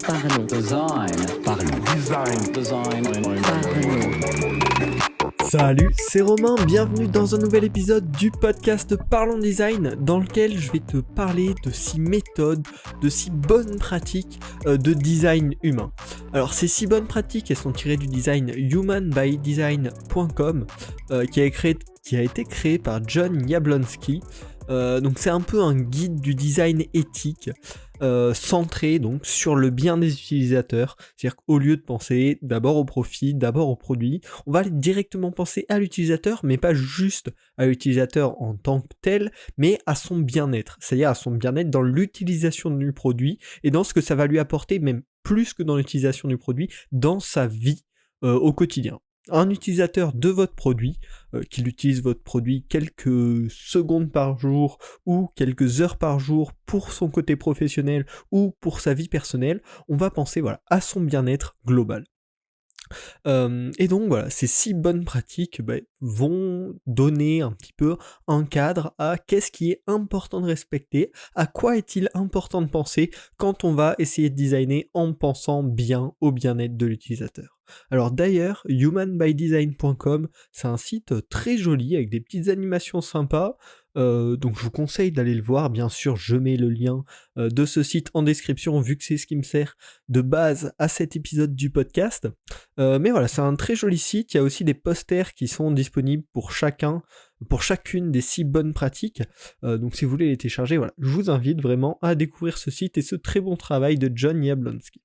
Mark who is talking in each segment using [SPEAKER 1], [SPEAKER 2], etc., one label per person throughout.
[SPEAKER 1] Parlons. Design.
[SPEAKER 2] Parlons.
[SPEAKER 1] Design.
[SPEAKER 3] Parlons. Salut, c'est Romain, bienvenue dans un nouvel épisode du podcast Parlons Design, dans lequel je vais te parler de 6 méthodes, de 6 bonnes pratiques de design humain. Alors ces 6 bonnes pratiques, elles sont tirées du design humanbydesign.com qui a été créé par John Jablonski. Donc c'est un peu un guide du design éthique centré donc sur le bien des utilisateurs. C'est-à-dire qu'au lieu de penser d'abord au profit, d'abord au produit, on va aller directement penser à l'utilisateur, mais pas juste à l'utilisateur en tant que tel, mais à son bien-être. C'est-à-dire à son bien-être dans l'utilisation du produit et dans ce que ça va lui apporter, même plus que dans l'utilisation du produit, dans sa vie au quotidien. Un utilisateur de votre produit, qu'il utilise votre produit quelques secondes par jour ou quelques heures par jour pour son côté professionnel ou pour sa vie personnelle, on va penser à son bien-être global. Et donc voilà, ces 6 bonnes pratiques vont donner un petit peu un cadre à qu'est-ce qui est important de respecter, à quoi est-il important de penser quand on va essayer de designer en pensant bien au bien-être de l'utilisateur. Alors d'ailleurs, humanbydesign.com, c'est un site très joli avec des petites animations sympas, donc je vous conseille d'aller le voir. Bien sûr, je mets le lien de ce site en description vu que c'est ce qui me sert de base à cet épisode du podcast. Mais voilà, c'est un très joli site. Il y a aussi des posters qui sont disponibles pour chacune des 6 bonnes pratiques. Donc si vous voulez les télécharger, je vous invite vraiment à découvrir ce site et ce très bon travail de John Jablonski.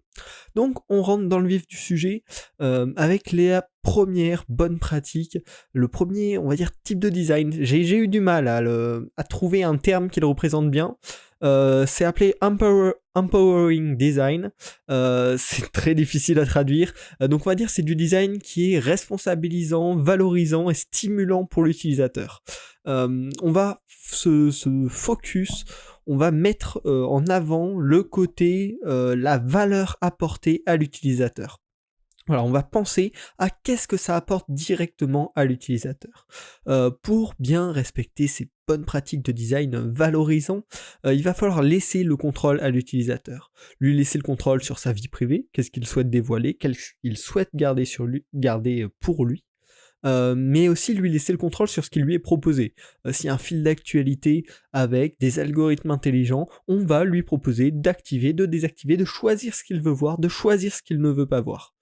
[SPEAKER 3] Donc on rentre dans le vif du sujet avec les premières bonnes pratiques, le premier, on va dire, type de design. J'ai eu du mal à trouver un terme qui le représente bien. C'est appelé Empowering Design. C'est très difficile à traduire. Donc on va dire c'est du design qui est responsabilisant, valorisant et stimulant pour l'utilisateur. On va se focus, on va mettre en avant le côté, la valeur apportée à l'utilisateur. Voilà, on va penser à qu'est-ce que ça apporte directement à l'utilisateur. Pour bien respecter ces bonnes pratiques de design valorisant, il va falloir laisser le contrôle à l'utilisateur. Lui laisser le contrôle sur sa vie privée, qu'est-ce qu'il souhaite dévoiler, qu'est-ce qu'il souhaite garder pour lui. Mais aussi lui laisser le contrôle sur ce qui lui est proposé. S'il y a un fil d'actualité avec des algorithmes intelligents, on va lui proposer d'activer, de désactiver, de choisir ce qu'il veut voir, de choisir ce qu'il ne veut pas voir.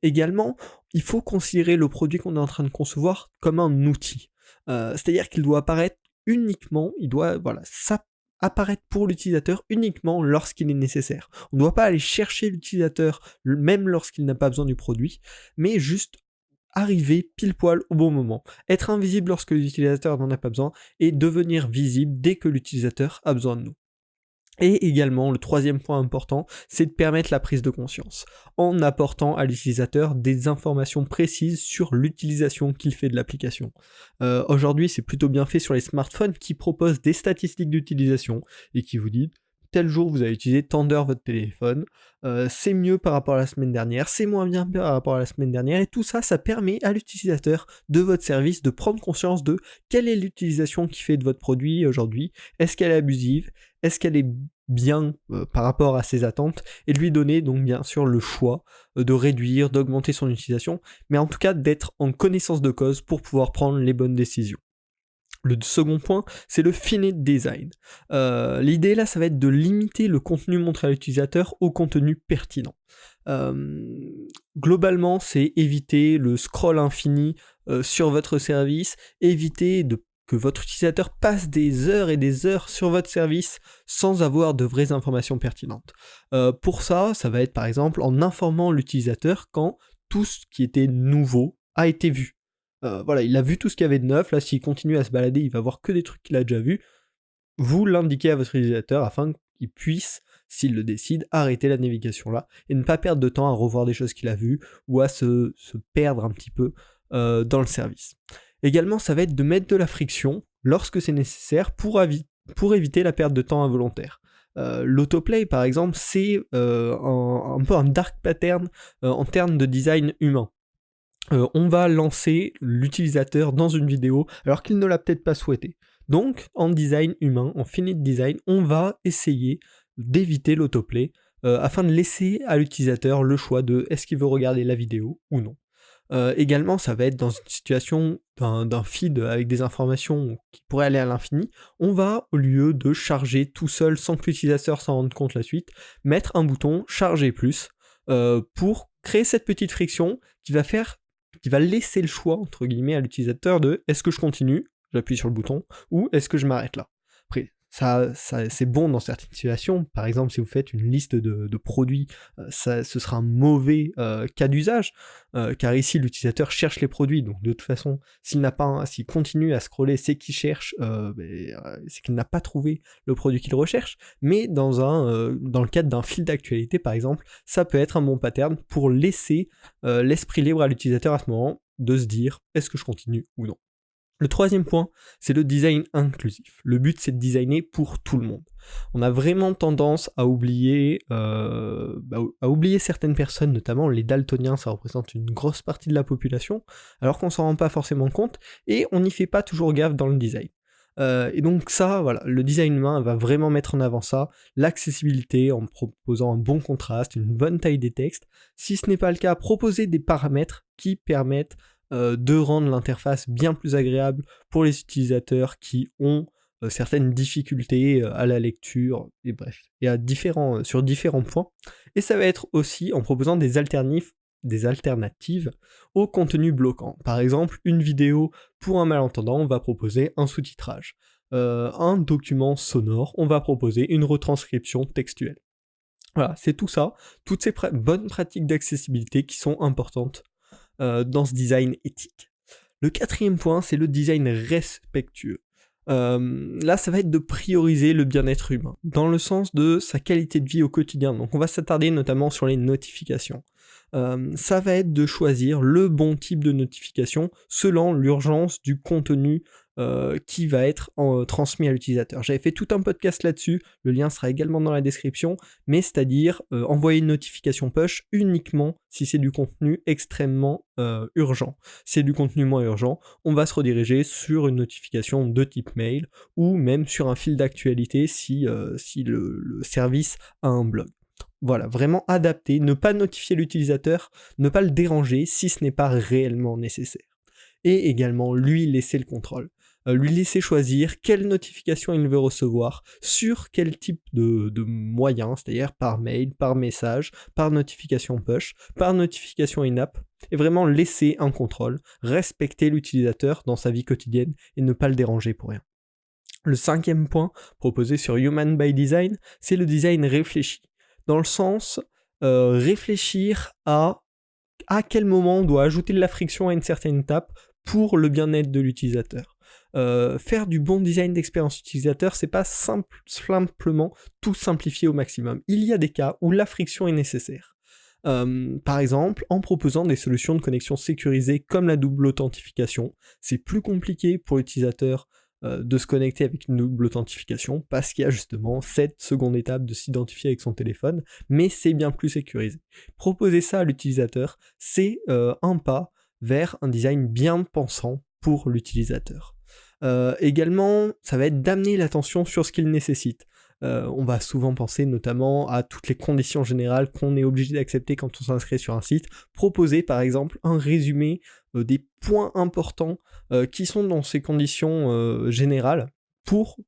[SPEAKER 3] Également, il faut considérer le produit qu'on est en train de concevoir comme un outil. C'est-à-dire qu'il doit apparaître uniquement, apparaître pour l'utilisateur uniquement lorsqu'il est nécessaire. On ne doit pas aller chercher l'utilisateur même lorsqu'il n'a pas besoin du produit, mais juste arriver pile poil au bon moment. Être invisible lorsque l'utilisateur n'en a pas besoin et devenir visible dès que l'utilisateur a besoin de nous. Et également, le troisième point important, c'est de permettre la prise de conscience, en apportant à l'utilisateur des informations précises sur l'utilisation qu'il fait de l'application. Aujourd'hui, c'est plutôt bien fait sur les smartphones qui proposent des statistiques d'utilisation et qui vous disent tel jour vous avez utilisé tant d'heures votre téléphone, c'est mieux par rapport à la semaine dernière, c'est moins bien par rapport à la semaine dernière, et tout ça, ça permet à l'utilisateur de votre service de prendre conscience de quelle est l'utilisation qu'il fait de votre produit aujourd'hui, est-ce qu'elle est abusive, est-ce qu'elle est bien par rapport à ses attentes, et de lui donner donc bien sûr le choix de réduire, d'augmenter son utilisation, mais en tout cas d'être en connaissance de cause pour pouvoir prendre les bonnes décisions. Le second point, c'est le finite design. L'idée là, ça va être de limiter le contenu montré à l'utilisateur au contenu pertinent. Globalement, c'est éviter le scroll infini sur votre service, éviter que votre utilisateur passe des heures et des heures sur votre service sans avoir de vraies informations pertinentes. Pour ça, ça va être par exemple en informant l'utilisateur quand tout ce qui était nouveau a été vu. Il a vu tout ce qu'il y avait de neuf, là s'il continue à se balader, il va voir que des trucs qu'il a déjà vus. Vous l'indiquez à votre utilisateur afin qu'il puisse, s'il le décide, arrêter la navigation là et ne pas perdre de temps à revoir des choses qu'il a vues ou à se perdre un petit peu dans le service. Également, ça va être de mettre de la friction lorsque c'est nécessaire pour éviter la perte de temps involontaire. L'autoplay par exemple, c'est un peu un dark pattern en termes de design humain. On va lancer l'utilisateur dans une vidéo alors qu'il ne l'a peut-être pas souhaité. Donc, en design humain, en finite design, on va essayer d'éviter l'autoplay afin de laisser à l'utilisateur le choix de est-ce qu'il veut regarder la vidéo ou non. Également, ça va être dans une situation d'un feed avec des informations qui pourraient aller à l'infini, on va, au lieu de charger tout seul sans que l'utilisateur s'en rende compte la suite, mettre un bouton charger plus pour créer cette petite friction qui va laisser le choix entre guillemets à l'utilisateur de est-ce que je continue, j'appuie sur le bouton, ou est-ce que je m'arrête là. Après, ça c'est bon dans certaines situations. Par exemple, si vous faites une liste de produits, ce sera un mauvais cas d'usage, car ici l'utilisateur cherche les produits, donc de toute façon, s'il continue à scroller, c'est qu'il cherche, c'est qu'il n'a pas trouvé le produit qu'il recherche. Mais dans le cadre d'un fil d'actualité, par exemple, ça peut être un bon pattern pour laisser l'esprit libre à l'utilisateur à ce moment de se dire est-ce que je continue ou non. Le troisième point, c'est le design inclusif. Le but, c'est de designer pour tout le monde. On a vraiment tendance à oublier certaines personnes, notamment les daltoniens, ça représente une grosse partie de la population, alors qu'on s'en rend pas forcément compte, et on n'y fait pas toujours gaffe dans le design. Et donc ça, voilà, le design humain va vraiment mettre en avant ça, l'accessibilité en proposant un bon contraste, une bonne taille des textes. Si ce n'est pas le cas, proposer des paramètres qui permettent de rendre l'interface bien plus agréable pour les utilisateurs qui ont certaines difficultés à la lecture, et bref, et sur différents points. Et ça va être aussi en proposant des alternatives au contenu bloquant. Par exemple, une vidéo pour un malentendant, on va proposer un sous-titrage. Un document sonore, on va proposer une retranscription textuelle. Voilà, c'est tout ça, toutes ces bonnes pratiques d'accessibilité qui sont importantes dans ce design éthique. Le quatrième point, c'est le design respectueux. Là, ça va être de prioriser le bien-être humain, dans le sens de sa qualité de vie au quotidien. Donc on va s'attarder notamment sur les notifications. Ça va être de choisir le bon type de notification selon l'urgence du contenu qui va être transmis à l'utilisateur. J'avais fait tout un podcast là-dessus, le lien sera également dans la description, mais c'est-à-dire envoyer une notification push uniquement si c'est du contenu extrêmement urgent. Si c'est du contenu moins urgent, on va se rediriger sur une notification de type mail, ou même sur un fil d'actualité si le service a un blog. Voilà, vraiment adapter, ne pas notifier l'utilisateur, ne pas le déranger si ce n'est pas réellement nécessaire. Et également lui laisser le contrôle. Lui laisser choisir quelle notification il veut recevoir, sur quel type de moyen, c'est-à-dire par mail, par message, par notification push, par notification in-app, et vraiment laisser un contrôle, respecter l'utilisateur dans sa vie quotidienne et ne pas le déranger pour rien. Le cinquième point proposé sur Human by Design, c'est le design réfléchi. Dans le sens, réfléchir à quel moment on doit ajouter de la friction à une certaine étape pour le bien-être de l'utilisateur. Faire du bon design d'expérience utilisateur, c'est pas simplement tout simplifier au maximum. Il y a des cas où la friction est nécessaire. Par exemple, en proposant des solutions de connexion sécurisées comme la double authentification, c'est plus compliqué pour l'utilisateur de se connecter avec une double authentification parce qu'il y a justement cette seconde étape de s'identifier avec son téléphone, mais c'est bien plus sécurisé. Proposer ça à l'utilisateur, c'est un pas vers un design bien pensant pour l'utilisateur. Également, ça va être d'amener l'attention sur ce qu'il nécessite. On va souvent penser notamment à toutes les conditions générales qu'on est obligé d'accepter quand on s'inscrit sur un site. Proposer par exemple un résumé des points importants qui sont dans ces conditions générales pour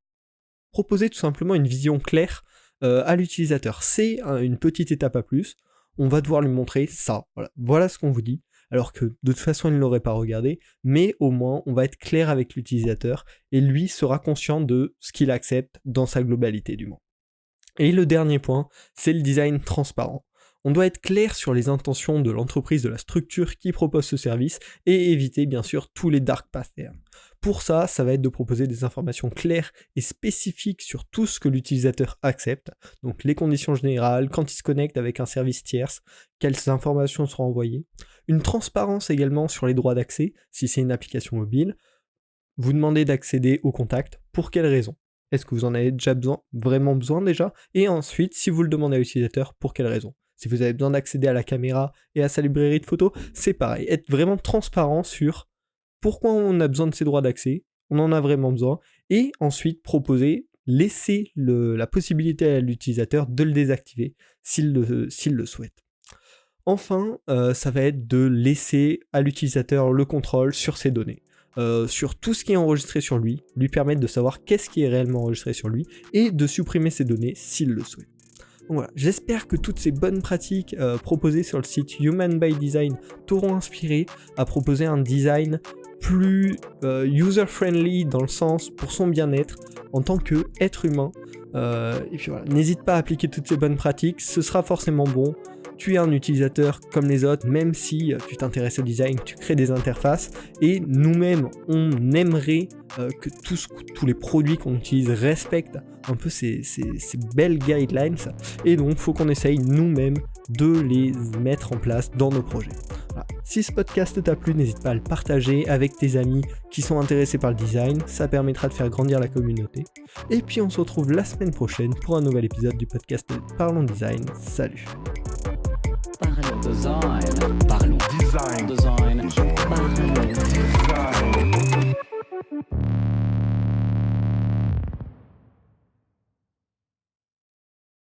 [SPEAKER 3] proposer tout simplement une vision claire à l'utilisateur. C'est une petite étape à plus, on va devoir lui montrer ça, voilà ce qu'on vous dit, alors que de toute façon il ne l'aurait pas regardé, mais au moins on va être clair avec l'utilisateur et lui sera conscient de ce qu'il accepte dans sa globalité du moins. Et le dernier point, c'est le design transparent. On doit être clair sur les intentions de l'entreprise, de la structure qui propose ce service, et éviter bien sûr tous les dark patterns. Pour ça, ça va être de proposer des informations claires et spécifiques sur tout ce que l'utilisateur accepte, donc les conditions générales, quand il se connecte avec un service tierce, quelles informations seront envoyées. Une transparence également sur les droits d'accès, si c'est une application mobile. Vous demandez d'accéder au contact, pour quelles raisons ? Est-ce que vous en avez déjà vraiment besoin déjà ? Et ensuite, si vous le demandez à l'utilisateur, pour quelles raisons ? Si vous avez besoin d'accéder à la caméra et à sa librairie de photos, c'est pareil. Être vraiment transparent sur pourquoi on a besoin de ces droits d'accès, on en a vraiment besoin, et ensuite proposer laisser la possibilité à l'utilisateur de le désactiver s'il le souhaite. Enfin, ça va être de laisser à l'utilisateur le contrôle sur ses données, sur tout ce qui est enregistré sur lui permettre de savoir qu'est-ce qui est réellement enregistré sur lui, et de supprimer ses données s'il le souhaite. Donc voilà, j'espère que toutes ces bonnes pratiques proposées sur le site Human by Design t'auront inspiré à proposer un design plus user-friendly dans le sens pour son bien-être en tant qu'être humain. Et puis voilà, n'hésite pas à appliquer toutes ces bonnes pratiques, ce sera forcément bon. Tu es un utilisateur comme les autres, même si tu t'intéresses au design, tu crées des interfaces, et nous-mêmes, on aimerait que tous les produits qu'on utilise respectent un peu ces belles guidelines, et donc il faut qu'on essaye nous-mêmes de les mettre en place dans nos projets. Voilà. Si ce podcast t'a plu, n'hésite pas à le partager avec tes amis qui sont intéressés par le design, ça permettra de faire grandir la communauté. Et puis on se retrouve la semaine prochaine pour un nouvel épisode du podcast Parlons Design. Salut!
[SPEAKER 1] Design.
[SPEAKER 2] Parlons.
[SPEAKER 1] Design.